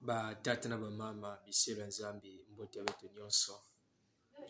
Tata na mama, Bissé Nzambi, Mbote avec Nyonso.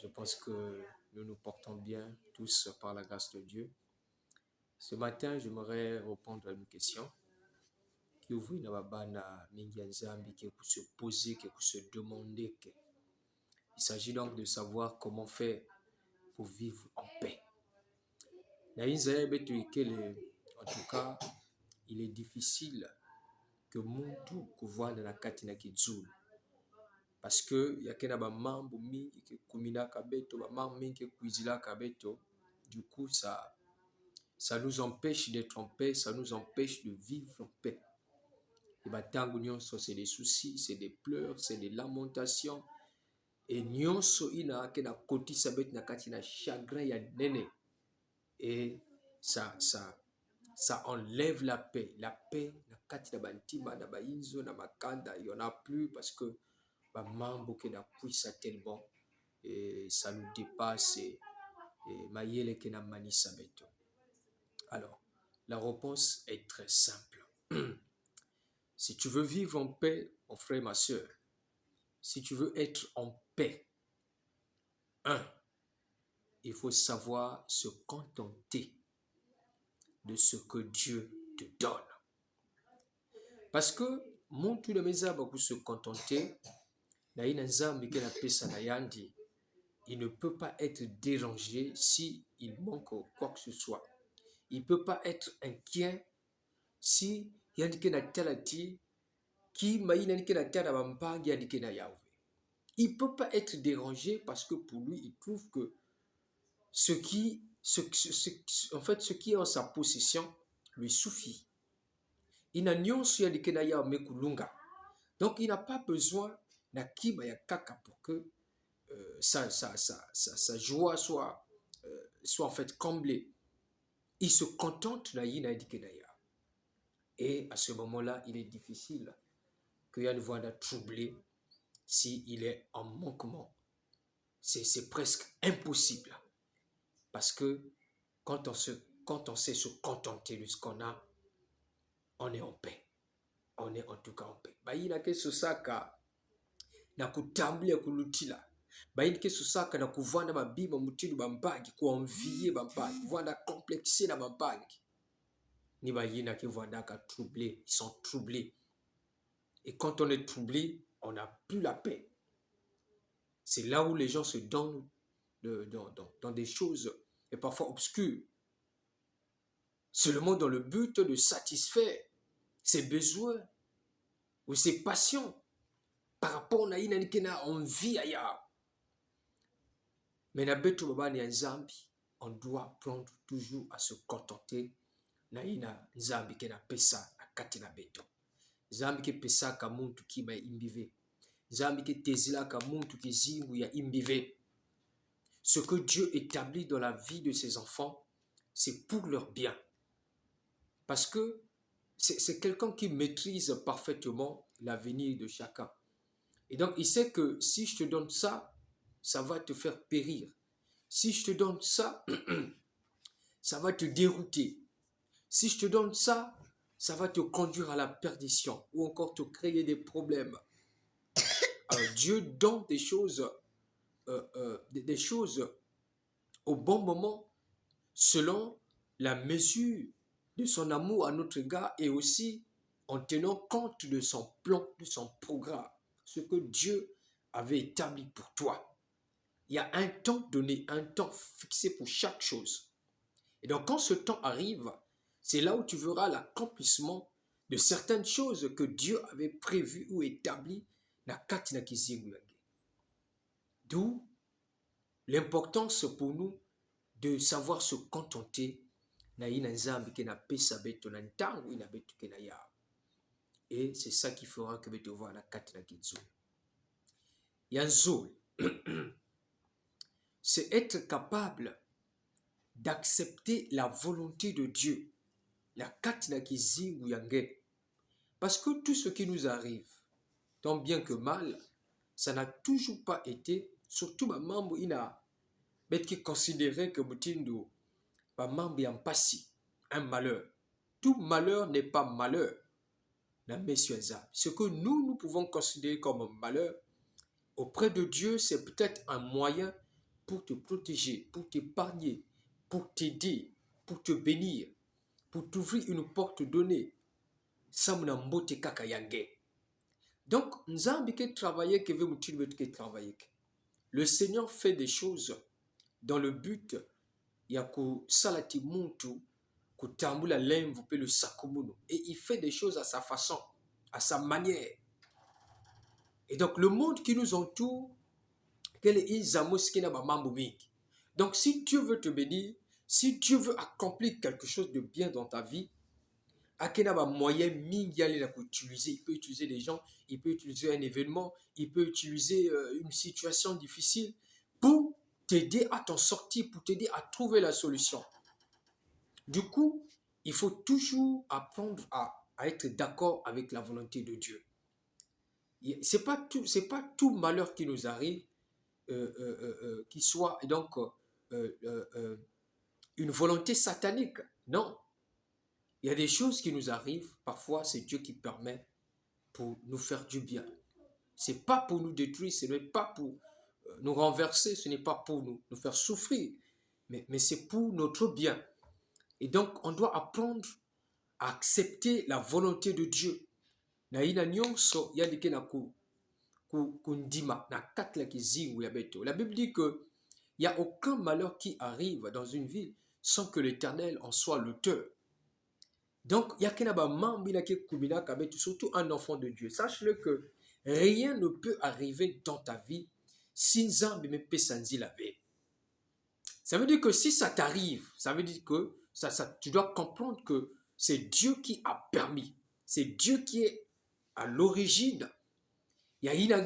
Je pense que nous nous portons bien tous par la grâce de Dieu. Ce matin, j'aimerais répondre à une question qui ouvre une babana mingi Nzambi qui peut se poser, qui peut se demander. Il s'agit donc de savoir comment faire pour vivre en paix. En tout cas, il est difficile que Muntu kuvuana na kati na kizulu. Parce que il y a kena ba mambo mingi ke kumina kabeto, ba mambo mingi ke kuizila kabeto. Du coup, ça nous empêche d'être en paix, ça nous empêche de vivre en paix. Et batangu nyonso, c'est des soucis, c'est des pleurs, c'est des lamentations. Et nyonso ina kena koti sabet na kati na chagrin ya nene. Et ça enlève la paix. La paix, na kati na bantima, na bainzo, na makanda, il n'y en a plus parce que mambo ke na puisa tellement et ça nous dépasse et mayele ke na manisa beto. Alors, la réponse est très simple. Si tu veux vivre en paix, mon frère, ma soeur, si tu veux être en paix, il faut savoir se contenter de ce que Dieu te donne. Parce que mon tout de mes arbres pour se contenter, il ne peut pas être dérangé si il manque quoi que ce soit. Il ne peut pas être inquiet si il ne peut pas être dérangé parce que pour lui, il trouve que ce qui est en sa possession lui suffit. Donc, il n'a pas besoin na kiba ya kaka pour que sa joie soit en fait comblée. Il se contente na yina dikenaya. Et à ce moment-là, il est difficile que Yann voit troublé s'il est en manquement. C'est presque impossible. Parce que quand on sait se contenter de ce qu'on a, on est en paix. On est en tout cas en paix. Baina ke sosaka na kutamblia kulutila. Baina ke sosaka na kuvanda mabiba mutilu bambagi, kuenvier bambagi, kuvanda complexer na bambagi. Ni baina ke vanda ka troublé, ils sont troublés. Et quand on est troublé, on n'a plus la paix. C'est là où les gens se donnent dans des choses et parfois obscures. Seulement dans le but de satisfaire ses besoins ou ses passions par rapport à une envie ailleurs. Mais on doit prendre toujours à se contenter na ina nzambi ke na pesa na kati na beto. Nzambi ke pesa ka muntu kima ya imbive. Nzambi ke tezila ka muntu ki zingu ya imbive. Ce que Dieu établit dans la vie de ses enfants, c'est pour leur bien. Parce que c'est quelqu'un qui maîtrise parfaitement l'avenir de chacun. Et donc, il sait que si je te donne ça, ça va te faire périr. Si je te donne ça, ça va te dérouter. Si je te donne ça, ça va te conduire à la perdition ou encore te créer des problèmes. Alors, Dieu donne des choses au bon moment selon la mesure de son amour à notre égard et aussi en tenant compte de son plan, de son programme, ce que Dieu avait établi pour toi. Il y a un temps donné, un temps fixé pour chaque chose. Et donc quand ce temps arrive, c'est là où tu verras l'accomplissement de certaines choses que Dieu avait prévues ou établies. D'où l'importance pour nous de savoir se contenter. Et c'est ça qui fera que tu vois la katina kitsu. Yanzol, c'est être capable d'accepter la volonté de Dieu. La katina kizingu yange. Parce que tout ce qui nous arrive, tant bien que mal, ça n'a toujours pas été, surtout ma mambo ina, mais qui considérait que Mutindo, ma mambo yampasi, un malheur. Tout malheur n'est pas malheur. Ce que nous pouvons considérer comme un malheur, auprès de Dieu, c'est peut-être un moyen pour te protéger, pour t'épargner, pour t'aider, pour te bénir, pour t'ouvrir une porte donnée. Donc, Nzambi qui travaille, qui veut travailler. Le Seigneur fait des choses dans le but ya kusalati muntu kutambula lemvu pe le sakumuno, et il fait des choses à sa façon, à sa manière. Et donc le monde qui nous entoure, donc si Dieu veut te bénir, si Dieu veut accomplir quelque chose de bien dans ta vie, moyen utiliser. Il peut utiliser des gens, il peut utiliser un événement, il peut utiliser une situation difficile pour t'aider à t'en sortir, pour t'aider à trouver la solution. Du coup, il faut toujours apprendre à être d'accord avec la volonté de Dieu. C'est pas tout malheur qui nous arrive qui soit donc une volonté satanique. Non. Il y a des choses qui nous arrivent, parfois c'est Dieu qui permet pour nous faire du bien. Ce n'est pas pour nous détruire, ce n'est pas pour nous renverser, ce n'est pas pour nous faire souffrir, mais c'est pour notre bien. Et donc, on doit apprendre à accepter la volonté de Dieu. La Bible dit qu'il n'y a aucun malheur qui arrive dans une ville sans que l'Éternel en soit l'auteur. Donc, il y a surtout un enfant de Dieu. Sache-le que rien ne peut arriver dans ta vie si Nzambi me pesanzi la vie. Ça veut dire que si ça t'arrive, ça veut dire que tu dois comprendre que c'est Dieu qui a permis. C'est Dieu qui est à l'origine. Il y a une à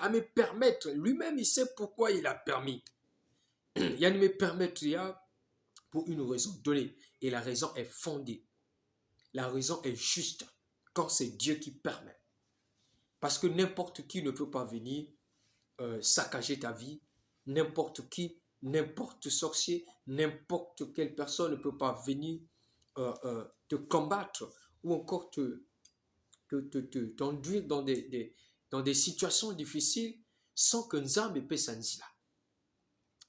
me permettre. Lui-même, il sait pourquoi il a permis. Il y a me permettre pour une raison donnée. Et la raison est fondée. La raison est juste quand c'est Dieu qui permet. Parce que n'importe qui ne peut pas venir saccager ta vie. N'importe qui, n'importe sorcier, n'importe quelle personne ne peut pas venir te combattre ou encore t'enduire dans des situations difficiles sans que Nzambi pesanzi là.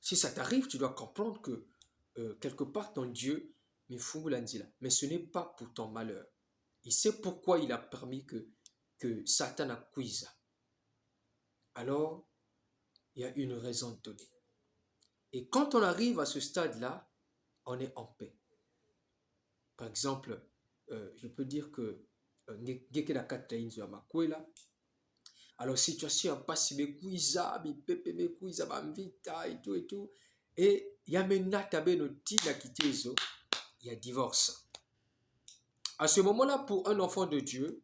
Si ça t'arrive, tu dois comprendre que quelque part ton Dieu, mais ce n'est pas pour ton malheur. Il sait pourquoi il a permis que Satan acquise. Alors, il y a une raison donnée. Et quand on arrive à ce stade-là, on est en paix. Par exemple, je peux dire que alors situation pas si bekuiza bipepe bekuiza bamvita et tout et il y a menata benoti la kitezo, il y a divorce. À ce moment-là, pour un enfant de Dieu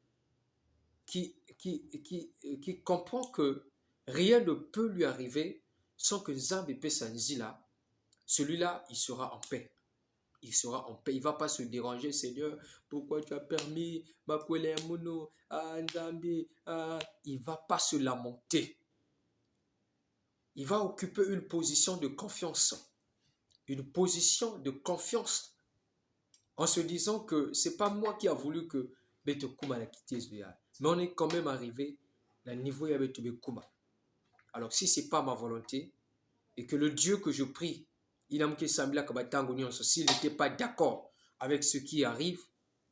qui comprend que rien ne peut lui arriver sans que Nzambi pesanzi là, celui-là, il sera en paix. Il sera en paix. Il ne va pas se déranger, Seigneur. Pourquoi tu as permis Makwele Mono, Nzambi, il ne va pas se lamenter. Il va occuper une position de confiance. Une position de confiance. En se disant que ce n'est pas moi qui a voulu que Beto Kuma la quitté. Mais on est quand même arrivé à niveau de Beto Kuma. Alors si ce n'est pas ma volonté, et que le Dieu que je prie, s'il n'était pas d'accord avec ce qui arrive,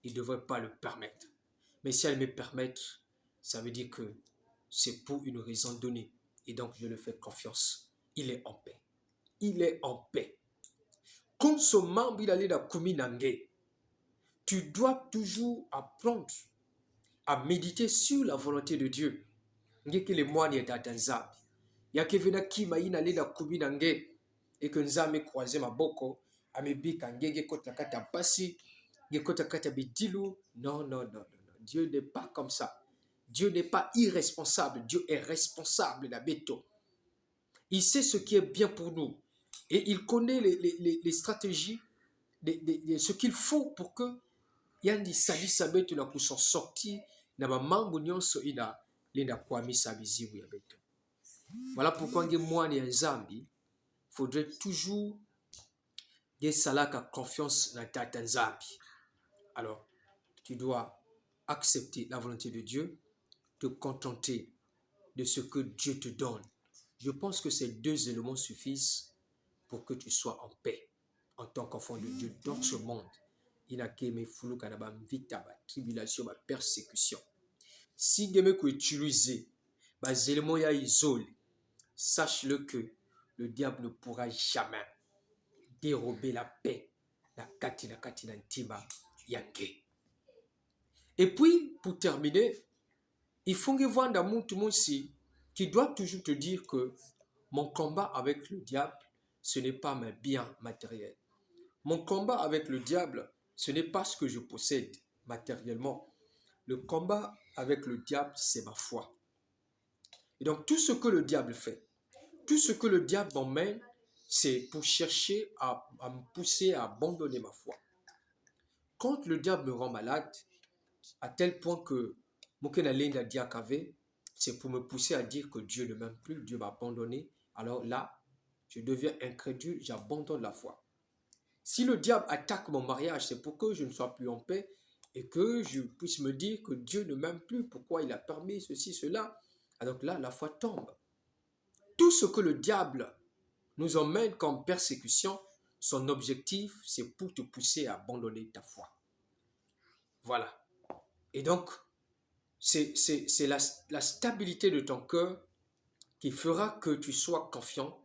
il ne devrait pas le permettre. Mais si elle me permet, ça veut dire que c'est pour une raison donnée. Et donc, je le fais confiance. Il est en paix. Il est en paix. Quand ce membre, il allait dans Kuminange, tu dois toujours apprendre à méditer sur la volonté de Dieu. Il y a qui vient qui m'a allé dans Kuminange, et que Nzambi croisé ma boko, amebika ngege kota kata pasi, kota kata bidilu. Non. Dieu n'est pas comme ça. Dieu n'est pas irresponsable. Dieu est responsable d'Abeto. Il sait ce qui est bien pour nous. Et il connaît les stratégies, ce qu'il faut pour que Yandi Sali Sabeto na pour s'en sortir, na ba mambo nyonso ina lenda kwamisa bizibu ya Beto. Voilà pourquoi moi ni Nzambi faudrait toujours que salaka confiance dans ta Nzambi. Alors, tu dois accepter la volonté de Dieu, te contenter de ce que Dieu te donne. Je pense que ces deux éléments suffisent pour que tu sois en paix en tant qu'enfant de Dieu dans ce monde. Il n'a qu'à me foulou kanaba vita ba tribulation ba persécution. Si demain que utiliser les éléments ya isolé, sache-le que le diable ne pourra jamais dérober la paix, la katina ntima yanke. Et puis pour terminer, il faut que voir dans mon tout le monde qui doit toujours te dire que mon combat avec le diable, ce n'est pas mes biens matériels. Mon combat avec le diable, ce n'est pas ce que je possède matériellement. Le combat avec le diable, c'est ma foi. Et donc, tout ce que le diable fait, tout ce que le diable m'emmène, c'est pour chercher à me pousser à abandonner ma foi. Quand le diable me rend malade, à tel point que c'est pour me pousser à dire que Dieu ne m'aime plus, Dieu m'a abandonné. Alors là, je deviens incrédule, j'abandonne la foi. Si le diable attaque mon mariage, c'est pour que je ne sois plus en paix et que je puisse me dire que Dieu ne m'aime plus, pourquoi il a permis ceci, cela. Alors là, la foi tombe. Tout ce que le diable nous emmène comme persécution, son objectif, c'est pour te pousser à abandonner ta foi. Voilà. Et donc, c'est la stabilité de ton cœur qui fera que tu sois confiant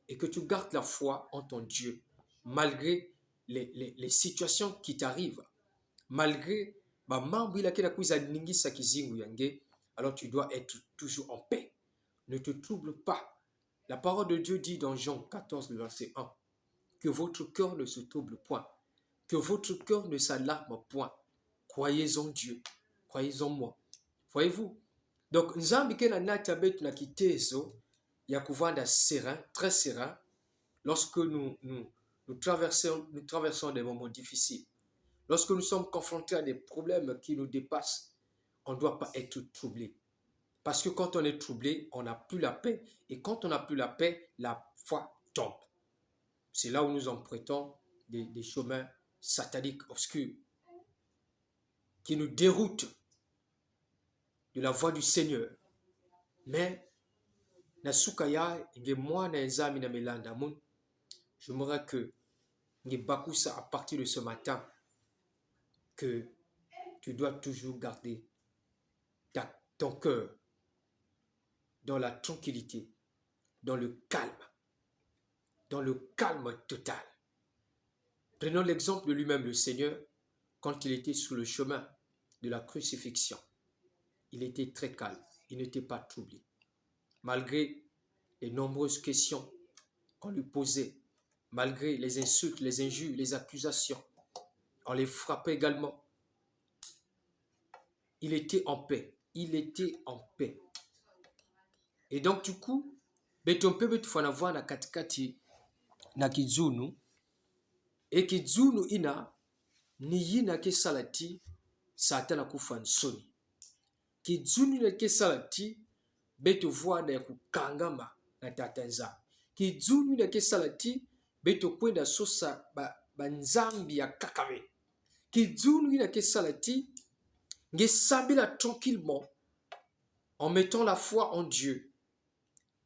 et que tu gardes la foi en ton Dieu, malgré les situations qui t'arrivent, malgré alors tu dois être toujours en paix. Ne te trouble pas. La parole de Dieu dit dans Jean 14, verset 1, que votre cœur ne se trouble point, que votre cœur ne s'alarme point. Croyez en Dieu, croyez en moi. Voyez-vous? Donc, Nzambi ke na natabet na kitezo ya kuvanda serein, très serein, lorsque nous traversons des moments difficiles. Lorsque nous sommes confrontés à des problèmes qui nous dépassent, on ne doit pas être troublé. Parce que quand on est troublé, on n'a plus la paix. Et quand on n'a plus la paix, la foi tombe. C'est là où nous empruntons des chemins sataniques obscurs qui nous déroutent de la voie du Seigneur. Mais, j'aimerais que à partir de ce matin, que tu dois toujours garder ton cœur dans la tranquillité, dans le calme total. Prenons l'exemple de lui-même, le Seigneur, quand il était sur le chemin de la crucifixion. Il était très calme, il n'était pas troublé. Malgré les nombreuses questions qu'on lui posait, malgré les insultes, les injures, les accusations, on les frappait également. Il était en paix. Il était en paix. Et donc, du coup, betompe betufana na katikati na kizunu, et kizunu ina ni yina ke salati satana kufa nsoni. Kizunu ina ke salati beto voana ya kukangama na tatanza. Kizunu ina ke salati beto kwenda sosa banzambi ya kakame. Kizunu ina ke salati ngesabila tranquillement en mettant la foi en Dieu.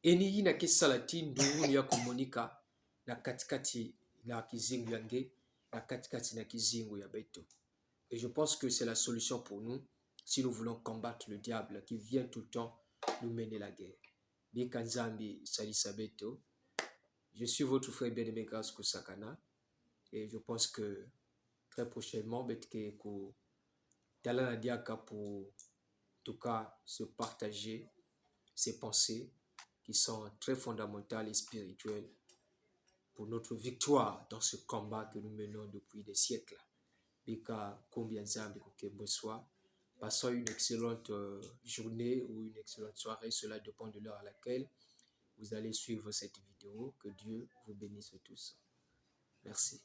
Eni na kisalati nduru ya komonika na katikati na kizingu yange na katikati na kizingu ya beto. Et je pense que c'est la solution pour nous si nous voulons combattre le diable qui vient tout le temps nous mener la guerre. Bikanzambi salisa beto. Je suis votre frère bien-aimé Grace Kusakana et je pense que très prochainement betke ko talana diaka pour en tout cas se partager ses pensées qui sont très fondamentales et spirituelles pour notre victoire dans ce combat que nous menons depuis des siècles. Bika combien zambi bonsoir. Passons une excellente journée ou une excellente soirée, cela dépend de l'heure à laquelle vous allez suivre cette vidéo. Que Dieu vous bénisse tous. Merci.